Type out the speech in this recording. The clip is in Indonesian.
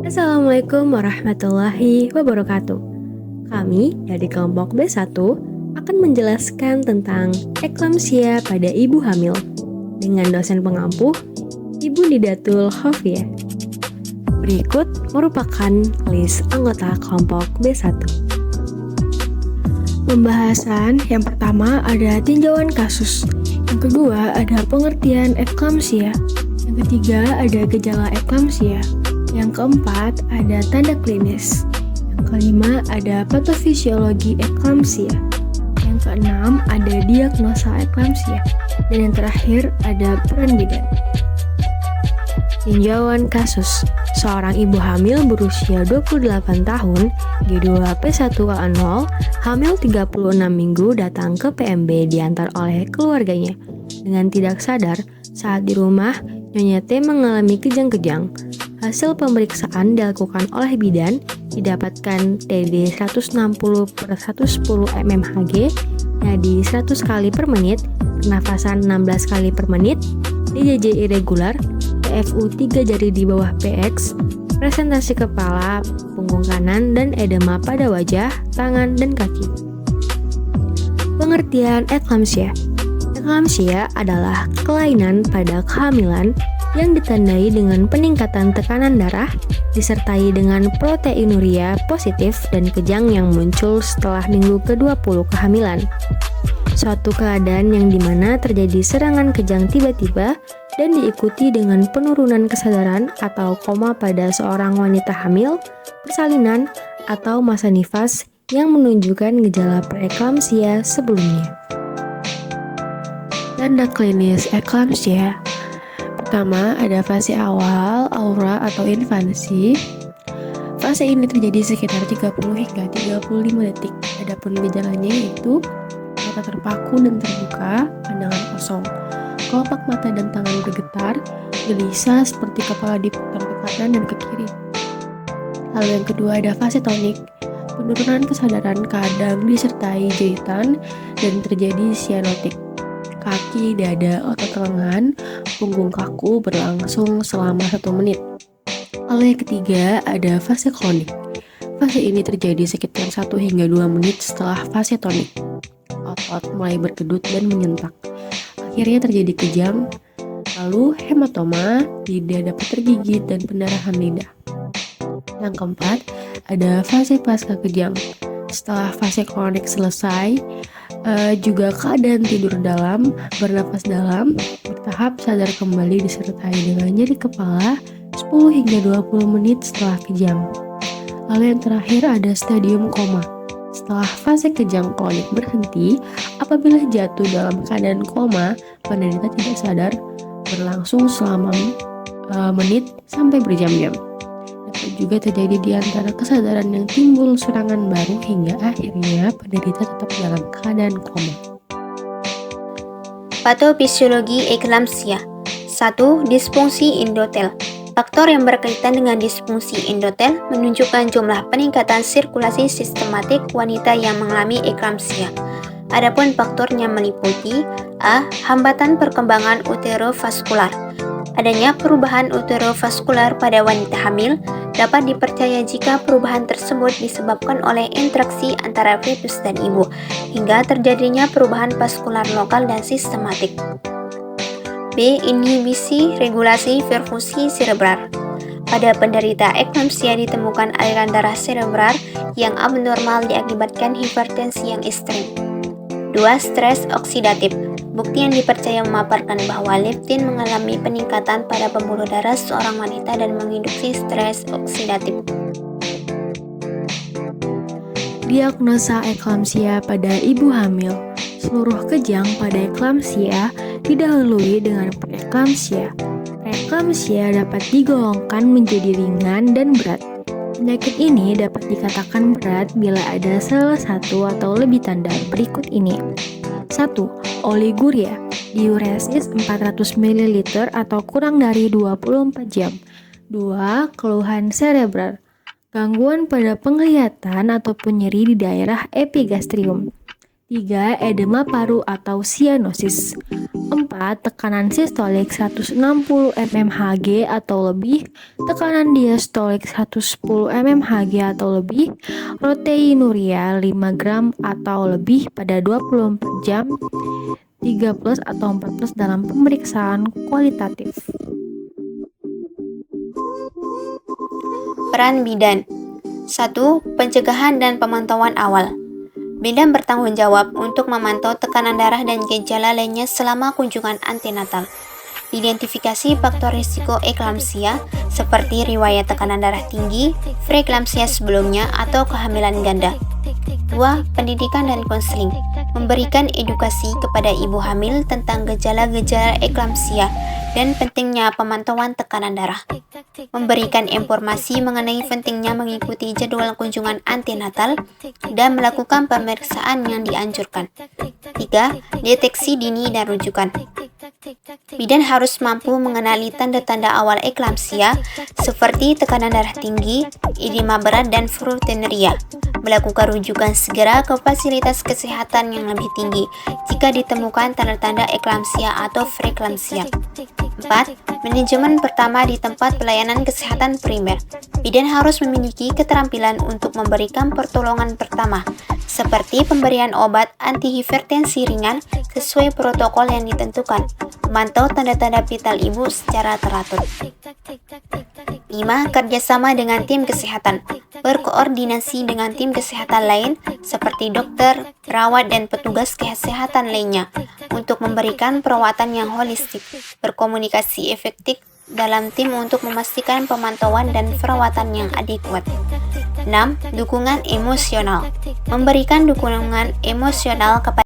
Assalamualaikum warahmatullahi wabarakatuh. Kami dari kelompok B1 akan menjelaskan tentang eklamsia pada ibu hamil dengan dosen pengampu Ibu Nidatul Khofiah. Berikut merupakan list anggota kelompok B1. Pembahasan yang pertama ada tinjauan kasus, yang kedua ada pengertian eklamsia, yang ketiga ada gejala eklamsia, yang keempat ada tanda klinis, yang kelima ada patofisiologi eklamsia, yang keenam ada diagnosa eklamsia, dan yang terakhir ada peran bidan. Tinjauan kasus. Seorang ibu hamil berusia 28 tahun, G2P1A0, hamil 36 minggu datang ke PMB diantar oleh keluarganya. Dengan tidak sadar, saat di rumah, Nyonya T mengalami kejang-kejang. Hasil pemeriksaan dilakukan oleh bidan, didapatkan TD 160/110 mmHg, nadi 100 kali per menit, pernafasan 16 kali per menit, DJJ irregular, PFU 3 jari di bawah PX, presentasi kepala, punggung kanan, dan edema pada wajah, tangan, dan kaki. Pengertian eklamsia. Eklamsia adalah kelainan pada kehamilan yang ditandai dengan peningkatan tekanan darah disertai dengan proteinuria positif dan kejang yang muncul setelah minggu ke-20 kehamilan. Suatu keadaan yang dimana terjadi serangan kejang tiba-tiba dan diikuti dengan penurunan kesadaran atau koma pada seorang wanita hamil, persalinan, atau masa nifas yang menunjukkan gejala preeklamsia sebelumnya. Tanda klinis eklamsia. Pertama, ada fase awal, aura atau infansi. Fase ini terjadi sekitar 30 hingga 35 detik. Adapun gejalanya yaitu mata terpaku dan terbuka, pandangan kosong, kelopak mata dan tangan bergetar, gelisah seperti kepala diputar ke kanan dan ke kiri. Lalu yang kedua ada fase tonik. Penurunan kesadaran kadang disertai jahitan dan terjadi sianotik. Kaki, dada, otot lengan, punggung kaku berlangsung selama 1 menit. Lalu yang ketiga ada fase klonik. Fase ini terjadi sekitar 1 hingga 2 menit setelah fase tonik. Otot mulai berkedut dan menyentak. Akhirnya terjadi kejang, lalu hematoma, lidah dapat tergigit dan pendarahan lidah. Yang keempat ada fase pasca kejang. Setelah fase klonik selesai, juga keadaan tidur dalam, bernafas dalam, bertahap sadar kembali disertai dengan nyeri kepala 10 hingga 20 menit setelah kejang. Lalu yang terakhir ada stadium koma. Setelah fase kejang klonik berhenti, apabila jatuh dalam keadaan koma, penderita tidak sadar, berlangsung selama menit sampai berjam-jam. Dapat juga terjadi di antara kesadaran yang timbul serangan baru hingga akhirnya penderita tetap dalam keadaan koma. Patofisiologi eklamsia. 1. Disfungsi endotel. Faktor yang berkaitan dengan disfungsi endotel menunjukkan jumlah peningkatan sirkulasi sistematik wanita yang mengalami eklamsia. Adapun faktornya meliputi A. Hambatan perkembangan uterovaskular. Adanya perubahan uterovaskular pada wanita hamil dapat dipercaya jika perubahan tersebut disebabkan oleh interaksi antara fetus dan ibu, hingga terjadinya perubahan vaskular lokal dan sistematik. B. Inhibisi regulasi perfusi cerebral. Pada penderita eklamsia ditemukan aliran darah cerebral yang abnormal diakibatkan hipertensi yang ekstrim. 2. Stres oksidatif. Bukti yang dipercaya memaparkan bahwa leptin mengalami peningkatan pada pembuluh darah seorang wanita dan menginduksi stres oksidatif. Diagnosa eklamsia pada ibu hamil. Seluruh kejang pada eklamsia didahului dengan preeklamsia. Preeklamsia dapat digolongkan menjadi ringan dan berat. Penyakit ini dapat dikatakan berat bila ada salah satu atau lebih tanda berikut ini. 1. Oliguria, diuresis 400 ml atau kurang dari 24 jam. 2. Keluhan cerebral, gangguan pada penglihatan ataupun nyeri di daerah epigastrium. 3. Edema paru atau sianosis. 4. Tekanan sistolik 160 mmHg atau lebih, tekanan diastolik 110 mmHg atau lebih, proteinuria 5 gram atau lebih pada 24 jam, 3+ atau 4+ dalam pemeriksaan kualitatif. Peran bidan. 1. Pencegahan dan pemantauan awal. Bidan bertanggung jawab untuk memantau tekanan darah dan gejala lainnya selama kunjungan antenatal. Identifikasi faktor risiko eklamsia seperti riwayat tekanan darah tinggi, preeklamsia sebelumnya, atau kehamilan ganda. 2. Pendidikan dan konseling. Memberikan edukasi kepada ibu hamil tentang gejala-gejala eklamsia dan pentingnya pemantauan tekanan darah. Memberikan informasi mengenai pentingnya mengikuti jadwal kunjungan antenatal dan melakukan pemeriksaan yang dianjurkan. 3. Deteksi dini dan rujukan. Bidan harus mampu mengenali tanda-tanda awal eklamsia seperti tekanan darah tinggi, edema berat, dan proteinuria. Melakukan rujukan segera ke fasilitas kesehatan yang lebih tinggi jika ditemukan tanda-tanda eklamsia atau preeklamsia. 4. Manajemen pertama di tempat pelayanan kesehatan primer. Bidan harus memiliki keterampilan untuk memberikan pertolongan pertama, seperti pemberian obat antihipertensi ringan sesuai protokol yang ditentukan, memantau tanda-tanda vital ibu secara teratur. 5. Kerjasama dengan tim kesehatan. Berkoordinasi dengan tim kesehatan lain seperti dokter, perawat, dan petugas kesehatan lainnya untuk memberikan perawatan yang holistik. Berkomunikasi efektif dalam tim untuk memastikan pemantauan dan perawatan yang adekuat. 6. Dukungan emosional. Memberikan dukungan emosional kepada